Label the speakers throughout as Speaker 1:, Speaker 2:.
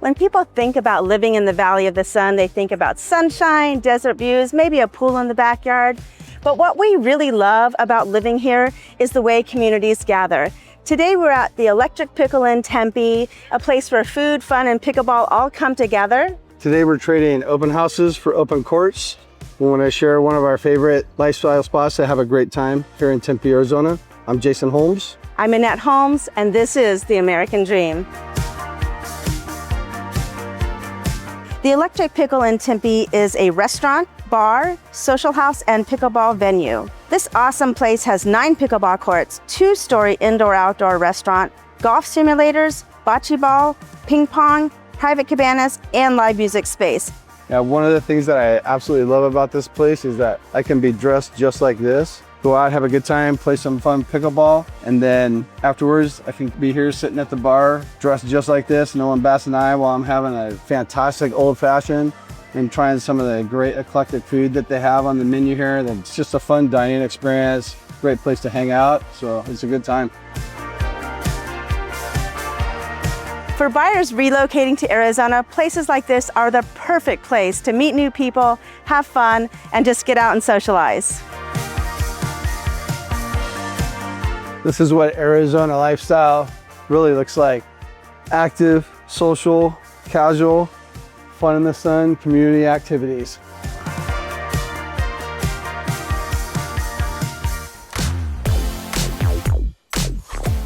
Speaker 1: When people think about living in the Valley of the Sun, they think about sunshine, desert views, maybe a pool in the backyard. But what we really love about living here is the way communities gather. Today we're at the Electric Pickle in Tempe, a place where food, fun, and pickleball all come together.
Speaker 2: Today we're trading open houses for open courts. We want to share one of our favorite lifestyle spots to have a great time here in Tempe, Arizona. I'm Jason Holmes.
Speaker 1: I'm Annette Holmes, and this is the American Dream. The Electric Pickle in Tempe is a restaurant, bar, social house, and pickleball venue. This awesome place has 9 pickleball courts, 2-story indoor-outdoor restaurant, golf simulators, bocce ball, ping pong, private cabanas, and live music space.
Speaker 2: Yeah, one of the things that I absolutely love about this place is that I can be dressed just like this. Go out, have a good time, play some fun pickleball, and then afterwards I can be here sitting at the bar, dressed just like this, no one bats an eye while I'm having a fantastic old fashioned and trying some of the great eclectic food that they have on the menu here. It's just a fun dining experience, great place to hang out, so it's a good time.
Speaker 1: For buyers relocating to Arizona, places like this are the perfect place to meet new people, have fun, and just get out and socialize.
Speaker 2: This is what Arizona lifestyle really looks like. Active, social, casual, fun in the sun, community activities.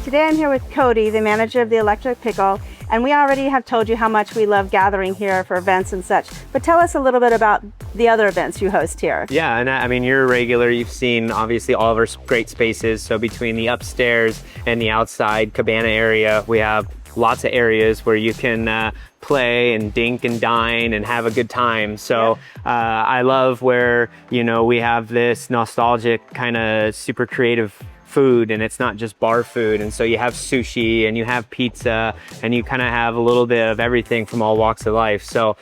Speaker 1: Today I'm here with Cody, the manager of the Electric Pickle, and we already have told you how much we love gathering here for events and such. But tell us a little bit about the other events you host here.
Speaker 3: Yeah, and I mean, you're a regular. You've seen obviously all of our great spaces. So between the upstairs and the outside cabana area, we have lots of areas where you can play and dink and dine and have a good time. So I love where, you know, we have this nostalgic kind of super creative food, and it's not just bar food. And so you have sushi and you have pizza and you kind of have a little bit of everything from all walks of life. So,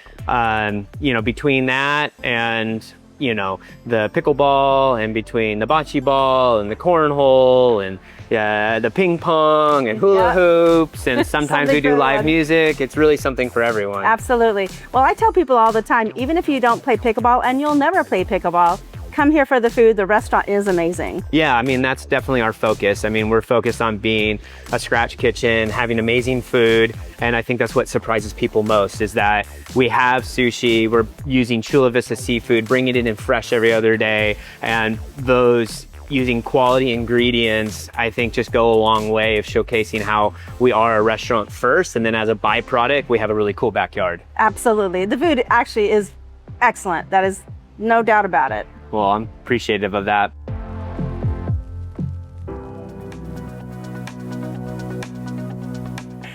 Speaker 3: you know, between that and, you know, the pickleball and between the bocce ball and the cornhole and the ping pong and hula hoops and sometimes we do live music. It's really something for everyone.
Speaker 1: Absolutely. Well, I tell people all the time, even if you don't play pickleball, and you'll never play pickleball, come here for the food. The restaurant is amazing. Yeah,
Speaker 3: I mean, that's definitely our focus. I mean, we're focused on being a scratch kitchen, having amazing food. And I think that's what surprises people most is that we have sushi, we're using Chula Vista seafood, bringing it in fresh every other day. And those using quality ingredients, I think just go a long way of showcasing how we are a restaurant first. And then as a byproduct, we have a really cool backyard.
Speaker 1: Absolutely. The food actually is excellent. That is no doubt about it.
Speaker 3: Well, I'm appreciative of that.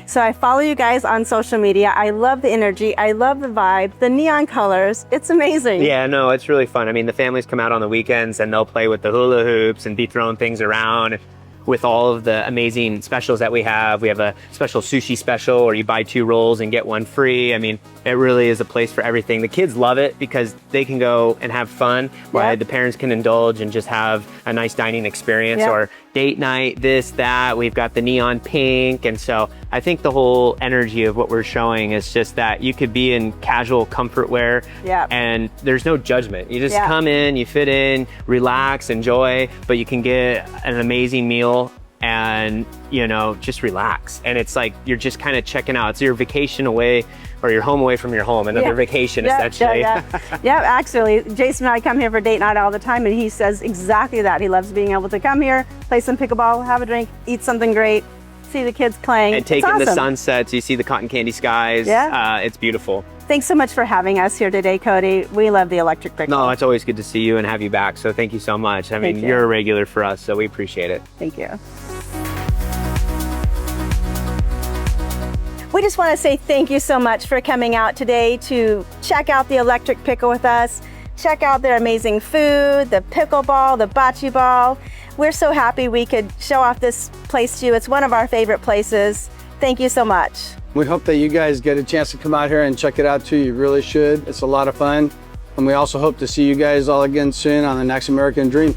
Speaker 1: So I follow you guys on social media. I love the energy. I love the vibe, the neon colors. It's amazing.
Speaker 3: Yeah, no, it's really fun. I mean, the families come out on the weekends and they'll play with the hula hoops and be throwing things around. With all of the amazing specials that we have a special sushi special where you buy 2 rolls and get 1 free. I mean, it really is a place for everything. The kids love it because they can go and have fun while the parents can indulge and just have a nice dining experience or date night, this, that. We've got the neon pink. And so I think the whole energy of what we're showing is just that you could be in casual comfort wear and there's no judgment. You just come in, you fit in, relax, enjoy, but you can get an amazing meal and, you know, just relax. And it's like, you're just kind of checking out. It's your vacation away or your home away from your home, another vacation essentially.
Speaker 1: Yeah, actually, Jason and I come here for date night all the time and he says exactly that. He loves being able to come here, play some pickleball, have a drink, eat something great, see the kids playing.
Speaker 3: And take in the sunsets, you see the cotton candy skies. It's beautiful.
Speaker 1: Thanks so much for having us here today, Cody. We love the Electric Pickle.
Speaker 3: No, it's always good to see you and have you back. So thank you so much. I mean, you're a regular for us, so we appreciate it.
Speaker 1: Thank you. We just want to say thank you so much for coming out today to check out the Electric Pickle with us. Check out their amazing food, the pickleball, the bocce ball. We're so happy we could show off this place to you. It's one of our favorite places. Thank you so much.
Speaker 2: We hope that you guys get a chance to come out here and check it out too. You really should. It's a lot of fun. And we also hope to see you guys all again soon on the next American Dream.